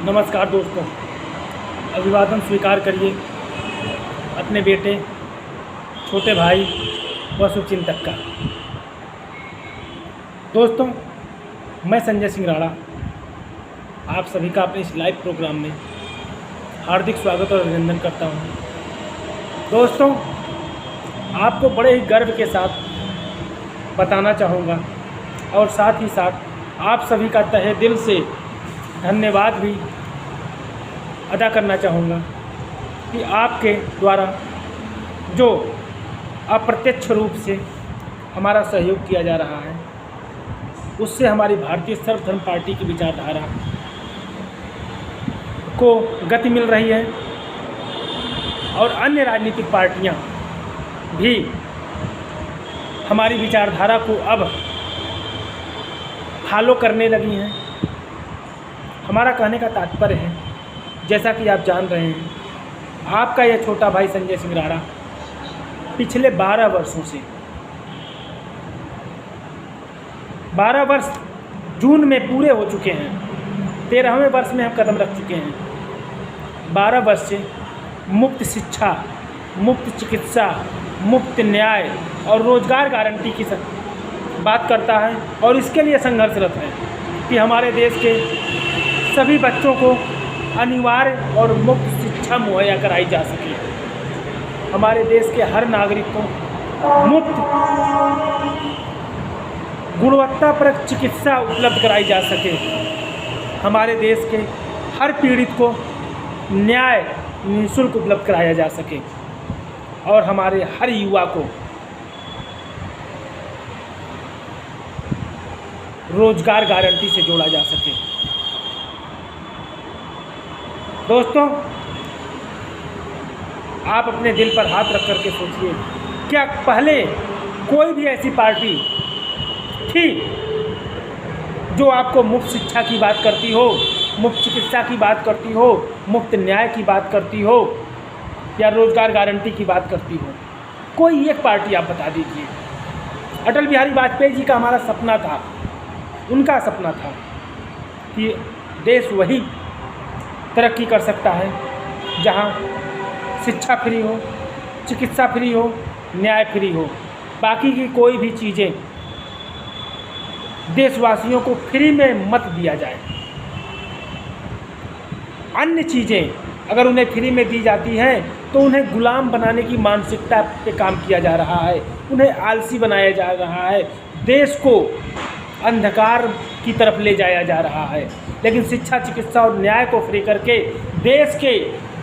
नमस्कार दोस्तों, अभिवादन स्वीकार करिए अपने बेटे, छोटे भाई व शुभचिंतक का। दोस्तों, मैं संजय सिंह राणा आप सभी का अपने इस लाइव प्रोग्राम में हार्दिक स्वागत और अभिनंदन करता हूं। दोस्तों, आपको बड़े ही गर्व के साथ बताना चाहूँगा और साथ ही साथ आप सभी का तहे दिल से धन्यवाद भी अदा करना चाहूँगा कि आपके द्वारा जो अप्रत्यक्ष रूप से हमारा सहयोग किया जा रहा है, उससे हमारी भारतीय सर्वधर्म पार्टी की विचारधारा को गति मिल रही है और अन्य राजनीतिक पार्टियां भी हमारी विचारधारा को अब फॉलो करने लगी हैं। हमारा कहने का तात्पर्य है, जैसा कि आप जान रहे हैं, आपका यह छोटा भाई संजय सिंह राणा पिछले 12 वर्षों से 12 वर्ष जून में पूरे हो चुके हैं, 13वें वर्ष में हम कदम रख चुके हैं। 12 वर्ष से मुफ्त शिक्षा, मुफ्त चिकित्सा, मुफ्त न्याय और रोजगार गारंटी की बात करता है और इसके लिए संघर्षरत है कि हमारे देश के सभी बच्चों को अनिवार्य और मुफ्त शिक्षा मुहैया कराई जा सके, हमारे देश के हर नागरिक को मुफ्त गुणवत्तापरक चिकित्सा उपलब्ध कराई जा सके, हमारे देश के हर पीड़ित को न्याय निःशुल्क उपलब्ध कराया जा सके और हमारे हर युवा को रोजगार गारंटी से जोड़ा जा सके। दोस्तों, आप अपने दिल पर हाथ रख करके सोचिए, क्या पहले कोई भी ऐसी पार्टी थी जो आपको मुफ्त शिक्षा की बात करती हो, मुफ्त चिकित्सा की बात करती हो, मुफ्त न्याय की बात करती हो या रोजगार गारंटी की बात करती हो? कोई एक पार्टी आप बता दीजिए। अटल बिहारी वाजपेयी जी का हमारा सपना था, उनका सपना था कि देश वही तरक्की कर सकता है जहां शिक्षा फ्री हो, चिकित्सा फ्री हो, न्याय फ्री हो, बाकी की कोई भी चीज़ें देशवासियों को फ्री में मत दिया जाए। अन्य चीज़ें अगर उन्हें फ्री में दी जाती हैं तो उन्हें गुलाम बनाने की मानसिकता पे काम किया जा रहा है, उन्हें आलसी बनाया जा रहा है, देश को अंधकार की तरफ ले जाया जा रहा है। लेकिन शिक्षा, चिकित्सा और न्याय को फ्री करके देश के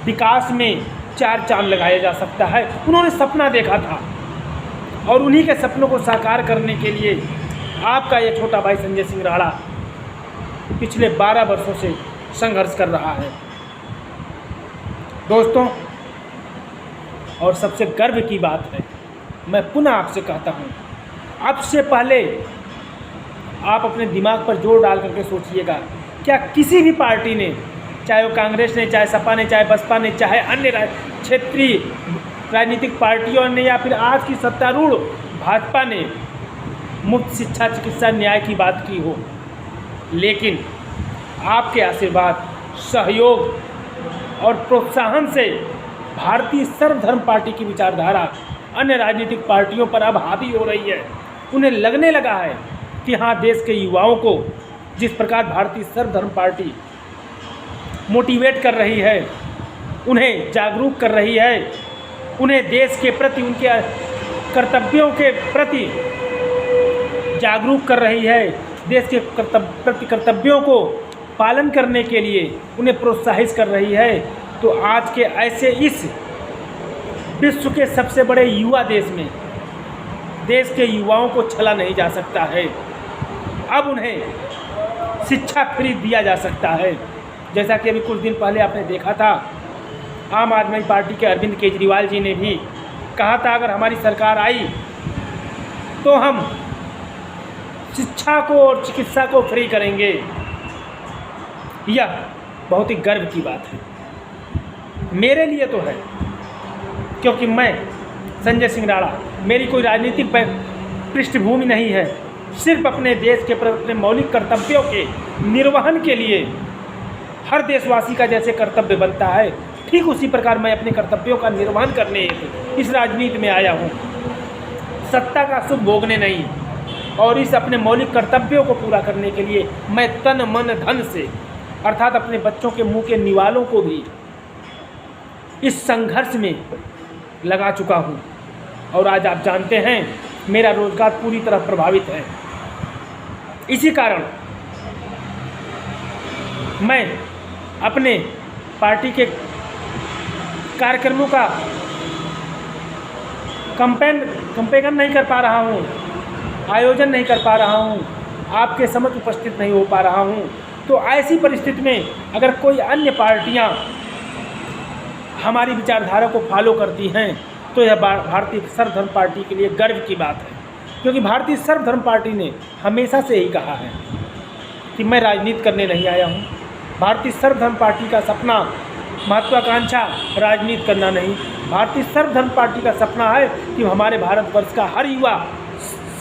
विकास में 4 चांद लगाया जा सकता है। उन्होंने सपना देखा था और उन्हीं के सपनों को साकार करने के लिए आपका ये छोटा भाई संजय सिंह राणा पिछले 12 वर्षों से संघर्ष कर रहा है। दोस्तों, और सबसे गर्व की बात है, मैं पुनः आपसे कहता हूँ, अब से पहले आप अपने दिमाग पर जोर डाल करके सोचिएगा, क्या किसी भी पार्टी ने, चाहे वो कांग्रेस ने, चाहे सपा ने, चाहे बसपा ने, चाहे अन्य क्षेत्रीय राजनीतिक पार्टियों ने या फिर आज की सत्तारूढ़ भाजपा ने मुफ्त शिक्षा, चिकित्सा, न्याय की बात की हो? लेकिन आपके आशीर्वाद, सहयोग और प्रोत्साहन से भारतीय सर्वधर्म पार्टी की विचारधारा अन्य राजनीतिक पार्टियों पर अब हावी हो रही है। उन्हें लगने लगा है कि हाँ, देश के युवाओं को जिस प्रकार भारतीय सर्वधर्म पार्टी मोटिवेट कर रही है, उन्हें जागरूक कर रही है, उन्हें देश के प्रति, उनके कर्तव्यों के प्रति जागरूक कर रही है, देश के प्रति कर्तव्यों को पालन करने के लिए उन्हें प्रोत्साहित कर रही है, तो आज के ऐसे इस विश्व के सबसे बड़े युवा देश में देश के युवाओं को छला नहीं जा सकता है। अब उन्हें शिक्षा फ्री दिया जा सकता है। जैसा कि अभी कुछ दिन पहले आपने देखा था, आम आदमी पार्टी के अरविंद केजरीवाल जी ने भी कहा था, अगर हमारी सरकार आई तो हम शिक्षा को और चिकित्सा को फ्री करेंगे। यह बहुत ही गर्व की बात है, मेरे लिए तो है, क्योंकि मैं संजय सिंह राणा, मेरी कोई राजनीतिक पृष्ठभूमि नहीं है, सिर्फ अपने देश के प्रति अपने मौलिक कर्तव्यों के निर्वहन के लिए हर देशवासी का जैसे कर्तव्य बनता है, ठीक उसी प्रकार मैं अपने कर्तव्यों का निर्वहन करने इस राजनीति में आया हूँ, सत्ता का सुख भोगने नहीं। और इस अपने मौलिक कर्तव्यों को पूरा करने के लिए मैं तन मन धन से, अर्थात अपने बच्चों के मुंह के निवालों को भी इस संघर्ष में लगा चुका हूँ। और आज आप जानते हैं मेरा रोजगार पूरी तरह प्रभावित है। इसी कारण मैं अपने पार्टी के कार्यक्रमों का कंपेगन नहीं कर पा रहा हूँ, आयोजन नहीं कर पा रहा हूँ, आपके समक्ष उपस्थित नहीं हो पा रहा हूँ। तो ऐसी परिस्थिति में अगर कोई अन्य पार्टियाँ हमारी विचारधारा को फॉलो करती हैं तो यह भारतीय सर्वधर्म पार्टी के लिए गर्व की बात है, क्योंकि भारतीय सर्वधर्म पार्टी ने हमेशा से यही कहा है कि मैं राजनीति करने नहीं आया हूँ। भारतीय सर्वधर्म पार्टी का सपना, महत्वाकांक्षा राजनीति करना नहीं। भारतीय सर्वधर्म पार्टी का सपना है कि हमारे भारतवर्ष का हर युवा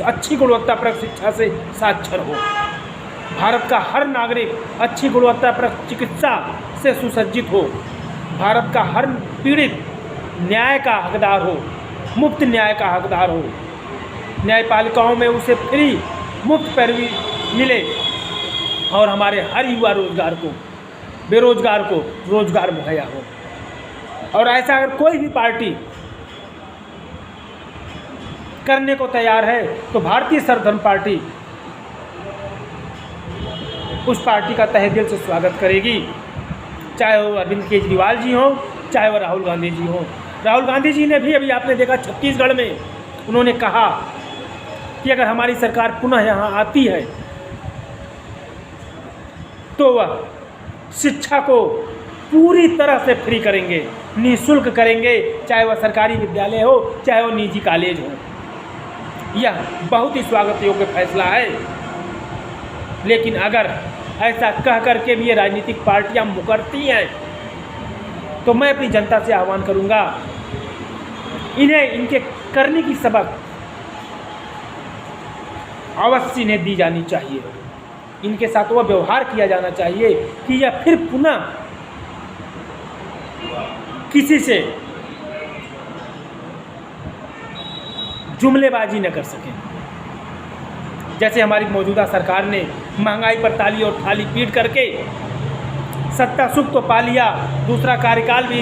अच्छी गुणवत्तापरक शिक्षा से साक्षर हो, भारत का हर नागरिक अच्छी गुणवत्तापरक चिकित्सा से सुसज्जित हो, भारत का हर पीड़ित न्याय का हकदार हो, मुफ्त न्याय का हकदार हो, न्यायपालिकाओं में उसे फ्री मुफ्त पैरवी मिले, और हमारे हर युवा बेरोजगार को रोजगार मुहैया हो। और ऐसा अगर कोई भी पार्टी करने को तैयार है तो भारतीय सर्वधर्म पार्टी उस पार्टी का तहे दिल से स्वागत करेगी, चाहे वो अरविंद केजरीवाल जी हों, चाहे वो राहुल गांधी जी हों। राहुल गांधी जी ने भी अभी आपने देखा छत्तीसगढ़ में उन्होंने कहा कि अगर हमारी सरकार पुनः यहाँ आती है तो वह शिक्षा को पूरी तरह से फ्री करेंगे, निःशुल्क करेंगे, चाहे वह सरकारी विद्यालय हो, चाहे वो निजी कॉलेज हो। यह बहुत ही स्वागत योग्य फैसला है। लेकिन अगर ऐसा कह करके भी ये राजनीतिक पार्टियां मुकरती हैं तो मैं अपनी जनता से आह्वान करूंगा, इन्हें इनके करने की सबक अवश्य इन्हें दी जानी चाहिए। इनके साथ वह व्यवहार किया जाना चाहिए कि यह फिर पुनः किसी से जुमलेबाजी न कर सकें। जैसे हमारी मौजूदा सरकार ने महंगाई पर ताली और थाली पीट करके सत्ता सुख तो पा लिया, दूसरा कार्यकाल भी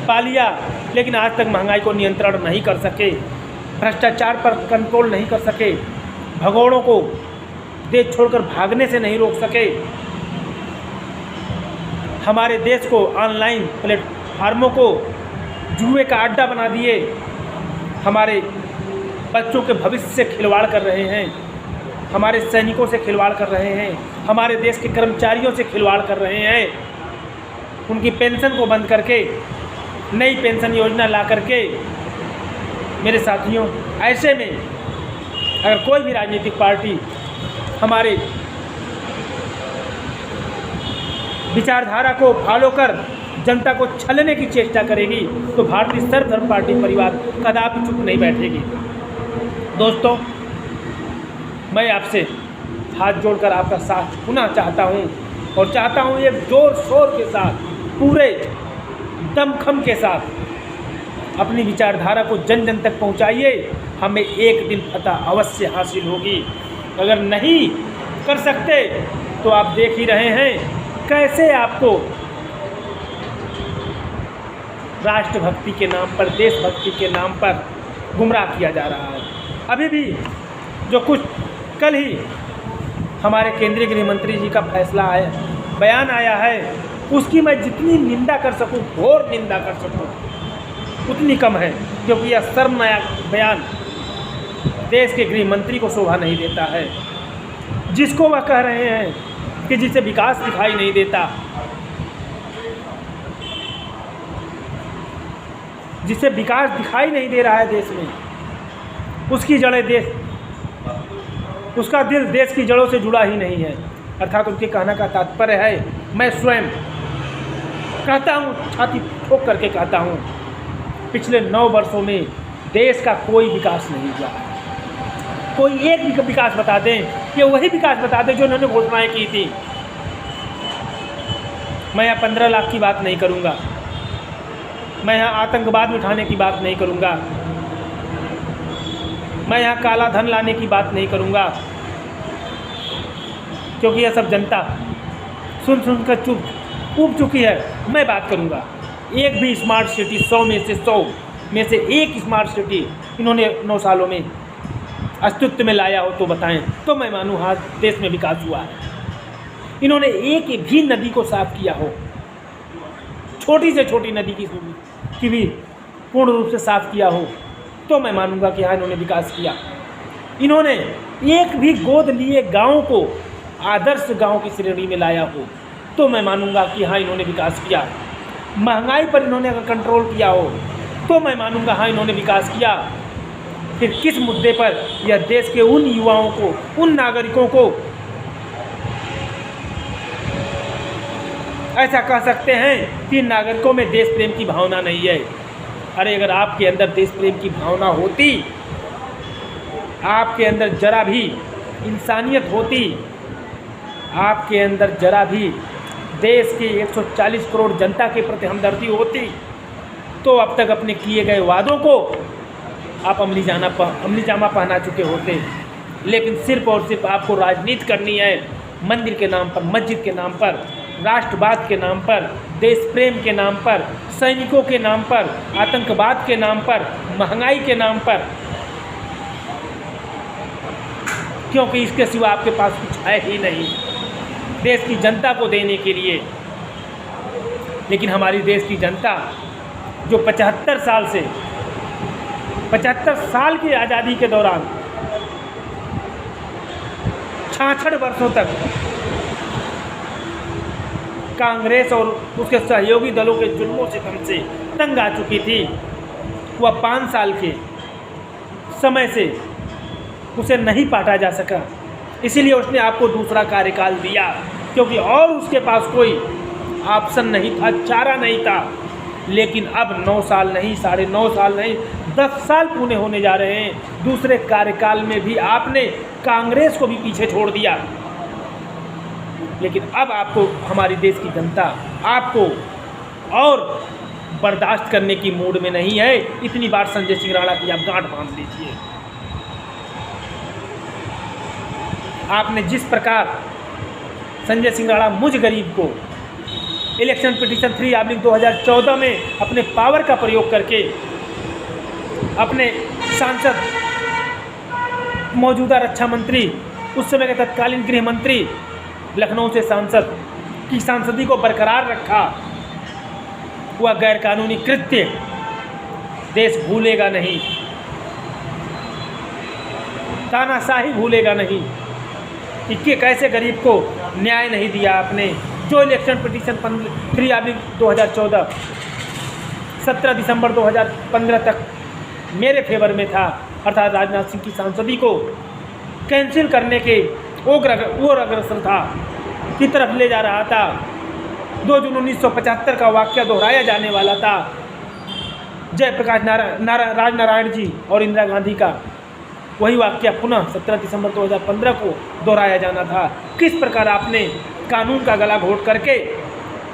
पा लिया, लेकिन आज तक महंगाई को नियंत्रण नहीं कर सके, भ्रष्टाचार पर कंट्रोल नहीं कर सके, भगोड़ों को देश छोड़कर भागने से नहीं रोक सके, हमारे देश को ऑनलाइन प्लेटफार्मों को जुए का अड्डा बना दिए, हमारे बच्चों के भविष्य से खिलवाड़ कर रहे हैं, हमारे सैनिकों से खिलवाड़ कर रहे हैं, हमारे देश के कर्मचारियों से खिलवाड़ कर रहे हैं, उनकी पेंशन को बंद करके नई पेंशन योजना ला करके। मेरे साथियों, ऐसे में अगर कोई भी राजनीतिक पार्टी हमारे विचारधारा को फॉलो कर जनता को छलने की चेष्टा करेगी तो भारतीय सर्वधर्म पार्टी परिवार कदापि चुप नहीं बैठेगी। दोस्तों, मैं आपसे हाथ जोड़कर आपका साथ पुनः चाहता हूं, और चाहता हूं ये जोर शोर के साथ, पूरे दमखम के साथ अपनी विचारधारा को जन जन तक पहुंचाइए। हमें एक दिन फतह अवश्य हासिल होगी। अगर नहीं कर सकते तो आप देख ही रहे हैं कैसे आपको राष्ट्रभक्ति के नाम पर, देशभक्ति के नाम पर गुमराह किया जा रहा है। अभी भी जो कुछ कल ही हमारे केंद्रीय गृह मंत्री जी का फैसला आया, बयान आया है, उसकी मैं जितनी निंदा कर सकूं, घोर निंदा कर सकूं, उतनी कम है, क्योंकि यह शर्मनाक बयान देश के गृह मंत्री को शोभा नहीं देता है। जिसको वह कह रहे हैं कि जिसे विकास दिखाई नहीं देता, जिसे विकास दिखाई नहीं दे रहा है देश में, उसकी जड़ें उसका दिल देश की जड़ों से जुड़ा ही नहीं है। अर्थात उनके कहने का तात्पर्य है, मैं स्वयं कहता हूँ, छाती ठोक करके कहता हूँ, पिछले 9 वर्षों में देश का कोई विकास नहीं हुआ। कोई एक भी विकास बता दें, कि वही विकास बता दें जो उन्होंने घोषणाएं की थी। मैं यहाँ 15 लाख की बात नहीं करूँगा, मैं यहाँ आतंकवाद उठाने की बात नहीं करूँगा, मैं यहाँ काला धन लाने की बात नहीं करूँगा, क्योंकि यह सब जनता सुन कर ऊब चुकी है। मैं बात करूँगा एक भी स्मार्ट सिटी 100 में से एक स्मार्ट सिटी इन्होंने 9 सालों में अस्तित्व में लाया हो तो बताएं, तो मैं मानूँ हाँ देश में विकास हुआ है। इन्होंने एक भी नदी को साफ किया हो, छोटी से छोटी नदी की भी पूर्ण रूप से साफ किया हो, तो मैं मानूंगा कि हाँ इन्होंने विकास किया। इन्होंने एक भी गोद लिए गांव को आदर्श गांव की श्रेणी में लाया हो, तो मैं मानूंगा कि हाँ इन्होंने विकास किया। महंगाई पर इन्होंने अगर कंट्रोल किया हो, तो मैं मानूंगा हाँ इन्होंने विकास किया। फिर किस मुद्दे पर यह देश के उन युवाओं को, उन नागरिकों को ऐसा कह सकते हैं कि नागरिकों में देश प्रेम की भावना नहीं है? अरे अगर आपके अंदर देश प्रेम की भावना होती, आपके अंदर जरा भी इंसानियत होती, आपके अंदर जरा भी देश के 140 करोड़ जनता के प्रति हमदर्दी होती, तो अब तक अपने किए गए वादों को आप अमली जामा पहना चुके होते। लेकिन सिर्फ और सिर्फ आपको राजनीति करनी है, मंदिर के नाम पर, मस्जिद के नाम पर, राष्ट्रवाद के नाम पर, देश प्रेम के नाम पर, सैनिकों के नाम पर, आतंकवाद के नाम पर, महंगाई के नाम पर, क्योंकि इसके सिवा आपके पास कुछ है ही नहीं देश की जनता को देने के लिए। लेकिन हमारी देश की जनता जो 75 साल की आज़ादी के दौरान 66 वर्षों तक कांग्रेस और उसके सहयोगी दलों के जुल्मों से हमसे तंग आ चुकी थी, वह 5 साल के समय से उसे नहीं पाटा जा सका। इसीलिए उसने आपको दूसरा कार्यकाल दिया, क्योंकि और उसके पास कोई ऑप्शन नहीं था, चारा नहीं था। लेकिन अब 9 साल नहीं, 9.5 साल नहीं, 10 साल पूरे होने जा रहे हैं। दूसरे कार्यकाल में भी आपने कांग्रेस को भी पीछे छोड़ दिया। लेकिन अब आपको, हमारी देश की जनता आपको और बर्दाश्त करने की मूड में नहीं है। इतनी बार संजय सिंह राणा की आप गांठ बांध लीजिए। आपने जिस प्रकार संजय सिंह राणा मुझ गरीब को इलेक्शन पिटीशन 3/2014 में अपने पावर का प्रयोग करके अपने सांसद, मौजूदा रक्षा मंत्री, उस समय के तत्कालीन गृह मंत्री, लखनऊ से सांसद की सांसदी को बरकरार रखा, वह गैरकानूनी कृत्य देश भूलेगा नहीं, तानाशाही भूलेगा नहीं कि कैसे गरीब को न्याय नहीं दिया आपने। जो इलेक्शन पिटीशन 3/2014 17 दिसंबर 2015 तक मेरे फेवर में था, अर्थात राजनाथ सिंह की सांसदी को कैंसिल करने के और अग्रसर था की तरफ ले जा रहा था। 2 जून 1975 का वाक़या दोहराया जाने वाला था। जयप्रकाश राजनारायण जी और इंदिरा गांधी का वही वाक़या पुनः 17 दिसंबर 2015 को दोहराया जाना था। किस प्रकार आपने कानून का गला घोट करके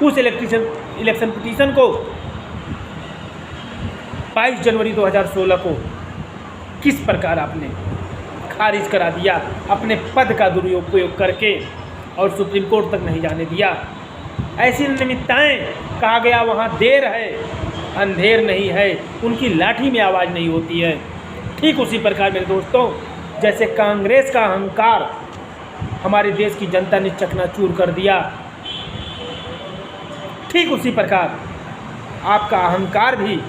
उस इलेक्शन पिटीशन को 22 जनवरी 2016 को किस प्रकार आपने खारिज करा दिया, अपने पद का दुरुपयोग करके, और सुप्रीम कोर्ट तक नहीं जाने दिया। ऐसी निमित्ताएं, कहा गया वहाँ देर है अंधेर नहीं है, उनकी लाठी में आवाज़ नहीं होती है। ठीक उसी प्रकार मेरे दोस्तों, जैसे कांग्रेस का अहंकार हमारे देश की जनता ने चकनाचूर कर दिया, ठीक उसी प्रकार आपका अहंकार भी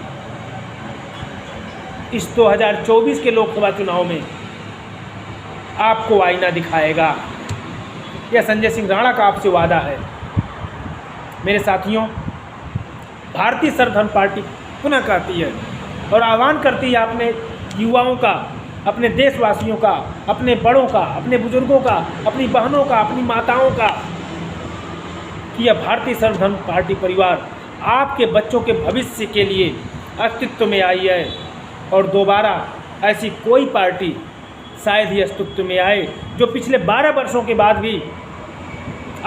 इस 2024 के लोकसभा चुनाव में आपको आईना दिखाएगा। यह संजय सिंह राणा का आपसे वादा है। मेरे साथियों, भारतीय सर्वधर्म पार्टी पुनः कहती है और आह्वान करती है अपने युवाओं का, अपने देशवासियों का, अपने बड़ों का, अपने बुजुर्गों का, अपनी बहनों का, अपनी माताओं का, कि यह भारतीय सर्वधर्म पार्टी परिवार आपके बच्चों के भविष्य के लिए अस्तित्व में आई है और दोबारा ऐसी कोई पार्टी शायद ही अस्तित्व में आए जो पिछले 12 वर्षों के बाद भी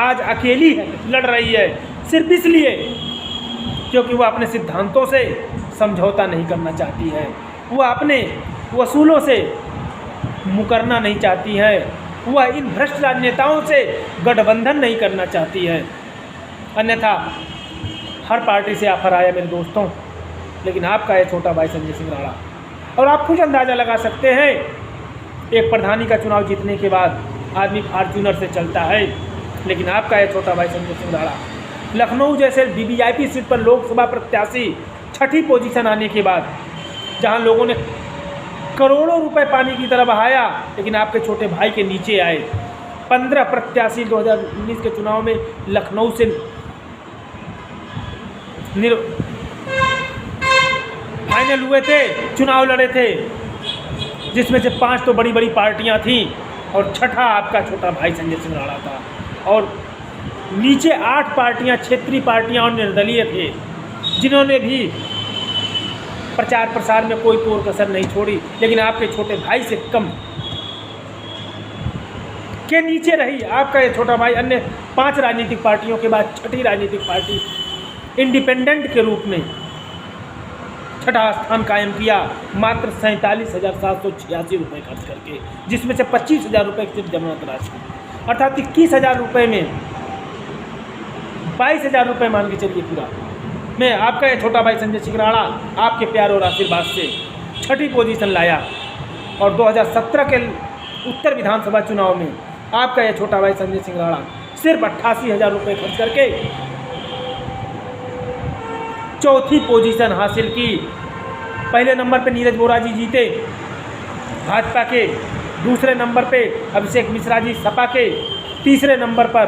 आज अकेली लड़ रही है, सिर्फ इसलिए क्योंकि वह अपने सिद्धांतों से समझौता नहीं करना चाहती है, वह अपने वसूलों से मुकरना नहीं चाहती है, वह इन भ्रष्ट राजनेताओं से गठबंधन नहीं करना चाहती है। अन्यथा हर पार्टी से ऑफर आया मेरे दोस्तों, लेकिन आपका ये छोटा भाई संजय सिंह राणा। और आप कुछ अंदाज़ा लगा सकते हैं, एक प्रधानी का चुनाव जीतने के बाद आदमी फॉर्च्यूनर से चलता है, लेकिन आपका ये छोटा भाई संजय सिंह राणा लखनऊ जैसे वीवीआईपी सीट पर लोकसभा प्रत्याशी छठी पोजीशन आने के बाद, जहां लोगों ने करोड़ों रुपए पानी की तरह बहाया, लेकिन आपके छोटे भाई के नीचे आए। 15 प्रत्याशी 2019 के चुनाव में लखनऊ से फाइनल हुए थे, चुनाव लड़े थे, जिसमें से 5 तो बड़ी बड़ी पार्टियां थीं और छठा आपका छोटा भाई संजय सिंह राणा था। और नीचे 8 पार्टियां, क्षेत्रीय पार्टियां और निर्दलीय थे, जिन्होंने भी प्रचार प्रसार में कोई कोर कसर नहीं छोड़ी, लेकिन आपके छोटे भाई से कम के नीचे रही आपका ये छोटा भाई। अन्य 5 राजनीतिक पार्टियों के बाद छठी राजनीतिक पार्टी इंडिपेंडेंट के रूप में छठा स्थान कायम किया, मात्र 47,786 रुपये खर्च करके, जिसमें से 25,000 रुपये की सिर्फ जमानत राशि, अर्थात 21,000 रुपये में 22,000 रुपये मान के चलिए पूरा। मैं आपका ये छोटा भाई संजय सिंह राणा आपके प्यार और आशीर्वाद से छठी पोजीशन लाया, और 2017 के उत्तर विधानसभा चुनाव में आपका ये छोटा भाई संजय सिंह राणा सिर्फ 88,000 रुपये खर्च करके चौथी पोजीशन हासिल की। पहले नंबर पे नीरज वोरा जी जीते भाजपा के, दूसरे नंबर पे अभिषेक मिश्रा जी सपा के, तीसरे नंबर पर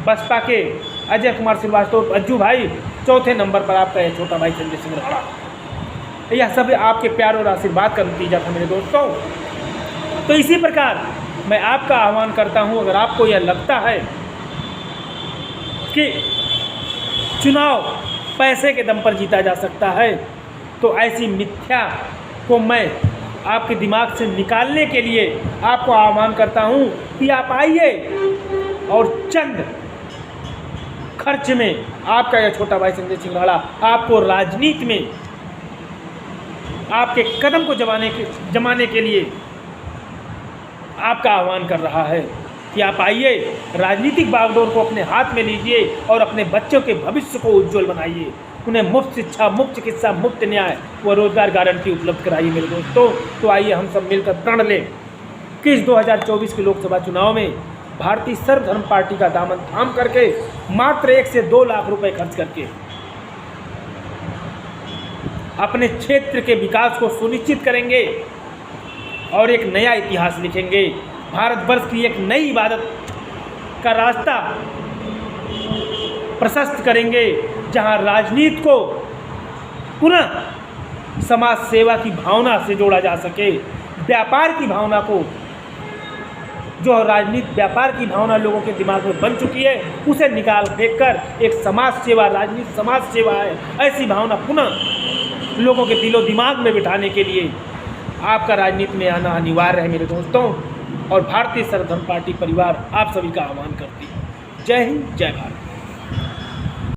बसपा के अजय कुमार श्रीवास्तव अज्जू भाई, चौथे नंबर पर आपका यह छोटा भाई संजय सिंह राणा। यह सब आपके प्यार और आशीर्वाद का नतीजा था मेरे दोस्तों। तो इसी प्रकार मैं आपका आह्वान करता हूं, अगर आपको यह लगता है कि चुनाव पैसे के दम पर जीता जा सकता है, तो ऐसी मिथ्या को मैं आपके दिमाग से निकालने के लिए आपको आह्वान करता हूं कि आप आइए और चंद खर्च में आपका यह छोटा भाई संजय सिंह राणा आपको राजनीति में आपके कदम को जमाने के लिए आपका आह्वान कर रहा है कि आप आइए, राजनीतिक बागडोर को अपने हाथ में लीजिए और अपने बच्चों के भविष्य को उज्जवल बनाइए। उन्हें मुफ्त शिक्षा, मुफ्त चिकित्सा, मुफ्त न्याय व रोजगार गारंटी उपलब्ध कराइए मेरे दोस्तों। तो आइए हम सब मिलकर प्रण लें कि इस 2024 के लोकसभा चुनाव में भारतीय सर्वधर्म पार्टी का दामन थाम करके मात्र 1 से 2 लाख रुपए खर्च करके अपने क्षेत्र के विकास को सुनिश्चित करेंगे और एक नया इतिहास लिखेंगे। भारतवर्ष की एक नई इबादत का रास्ता प्रशस्त करेंगे, जहां राजनीति को पुनः समाज सेवा की भावना से जोड़ा जा सके। व्यापार की भावना को, जो राजनीति व्यापार की भावना लोगों के दिमाग में बन चुकी है, उसे निकाल फेंक कर एक समाज सेवा, राजनीति समाज सेवा है, ऐसी भावना पुनः लोगों के दिलो दिमाग में बिठाने के लिए आपका राजनीति में आना अनिवार्य है मेरे दोस्तों। और भारतीय सर्वधर्म पार्टी परिवार आप सभी का आह्वान करती है। जय हिंद, जय भारत।